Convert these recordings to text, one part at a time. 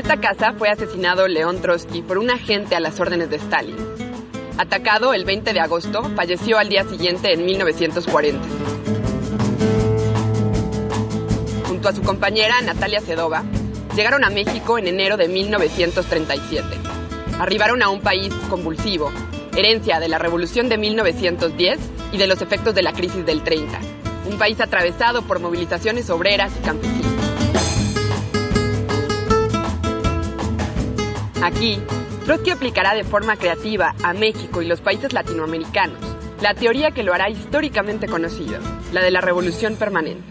esta casa fue asesinado León Trotsky por un agente a las órdenes de Stalin. Atacado el 20 de agosto, falleció al día siguiente en 1940. Junto a su compañera Natalia Sedova, llegaron a México en enero de 1937. Arribaron a un país convulsivo, herencia de la Revolución de 1910 y de los efectos de la crisis del 30. Un país atravesado por movilizaciones obreras y campesinas. Aquí, Trotsky aplicará de forma creativa a México y los países latinoamericanos la teoría que lo hará históricamente conocido, la de la revolución permanente.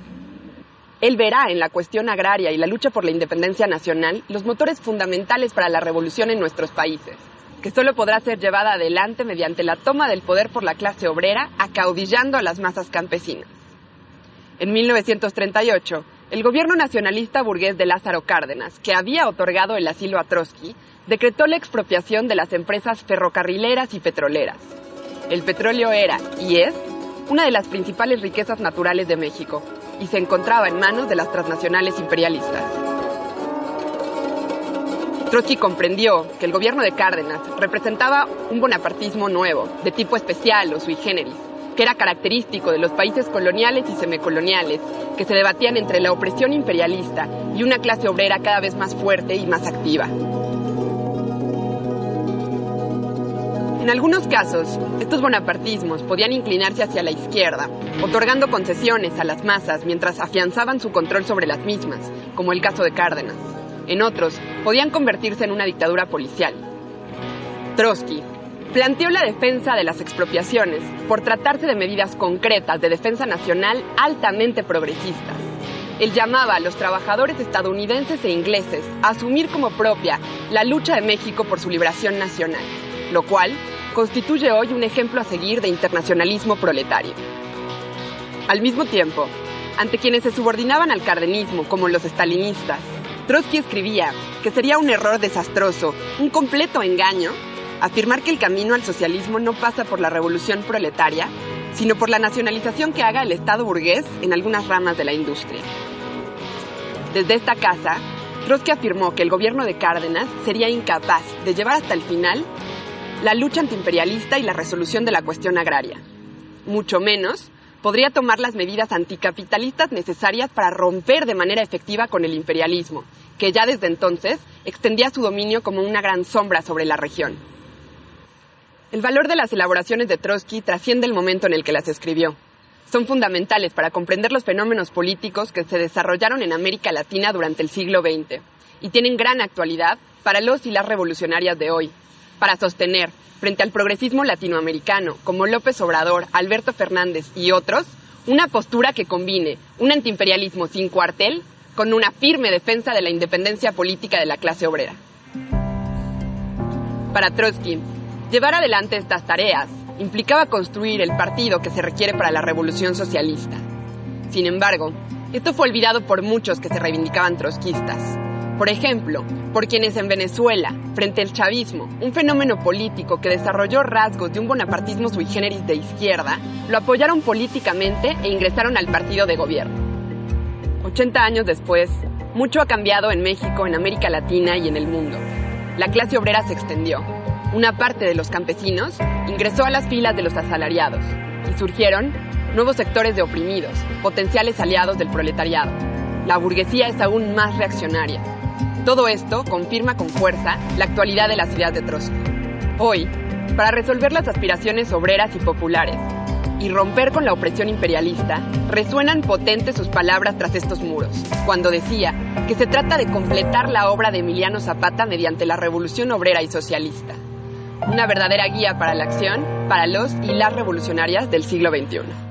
Él verá en la cuestión agraria y la lucha por la independencia nacional los motores fundamentales para la revolución en nuestros países, que solo podrá ser llevada adelante mediante la toma del poder por la clase obrera, acaudillando a las masas campesinas. En 1938, el gobierno nacionalista burgués de Lázaro Cárdenas, que había otorgado el asilo a Trotsky, decretó la expropiación de las empresas ferrocarrileras y petroleras. El petróleo era, y es, una de las principales riquezas naturales de México, y se encontraba en manos de las transnacionales imperialistas. Trotsky comprendió que el gobierno de Cárdenas representaba un bonapartismo nuevo, de tipo especial o sui generis, que era característico de los países coloniales y semicoloniales, que se debatían entre la opresión imperialista y una clase obrera cada vez más fuerte y más activa. En algunos casos, estos bonapartismos podían inclinarse hacia la izquierda, otorgando concesiones a las masas mientras afianzaban su control sobre las mismas, como el caso de Cárdenas. En otros, podían convertirse en una dictadura policial. Trotsky planteó la defensa de las expropiaciones por tratarse de medidas concretas de defensa nacional altamente progresistas. Él llamaba a los trabajadores estadounidenses e ingleses a asumir como propia la lucha de México por su liberación nacional, lo cual constituye hoy un ejemplo a seguir de internacionalismo proletario. Al mismo tiempo, ante quienes se subordinaban al cardenismo como los estalinistas, Trotsky escribía que sería un error desastroso, un completo engaño, afirmar que el camino al socialismo no pasa por la revolución proletaria, sino por la nacionalización que haga el Estado burgués en algunas ramas de la industria. Desde esta casa, Trotsky afirmó que el gobierno de Cárdenas sería incapaz de llevar hasta el final la lucha antiimperialista y la resolución de la cuestión agraria. Mucho menos podría tomar las medidas anticapitalistas necesarias para romper de manera efectiva con el imperialismo, que ya desde entonces extendía su dominio como una gran sombra sobre la región. El valor de las elaboraciones de Trotsky trasciende el momento en el que las escribió. Son fundamentales para comprender los fenómenos políticos que se desarrollaron en América Latina durante el siglo XX y tienen gran actualidad para los y las revolucionarias de hoy, para sostener, frente al progresismo latinoamericano, como López Obrador, Alberto Fernández y otros, una postura que combine un antiimperialismo sin cuartel con una firme defensa de la independencia política de la clase obrera. Para Trotsky, llevar adelante estas tareas implicaba construir el partido que se requiere para la revolución socialista. Sin embargo, esto fue olvidado por muchos que se reivindicaban trotskistas. Por ejemplo, por quienes en Venezuela, frente al chavismo, un fenómeno político que desarrolló rasgos de un bonapartismo sui generis de izquierda, lo apoyaron políticamente e ingresaron al partido de gobierno. 80 años después, mucho ha cambiado en México, en América Latina y en el mundo. La clase obrera se extendió. Una parte de los campesinos ingresó a las filas de los asalariados y surgieron nuevos sectores de oprimidos, potenciales aliados del proletariado. La burguesía es aún más reaccionaria. Todo esto confirma con fuerza la actualidad de las ideas de Trotsky. Hoy, para resolver las aspiraciones obreras y populares y romper con la opresión imperialista, resuenan potentes sus palabras tras estos muros, cuando decía que se trata de completar la obra de Emiliano Zapata mediante la revolución obrera y socialista. Una verdadera guía para la acción para los y las revolucionarias del siglo XXI.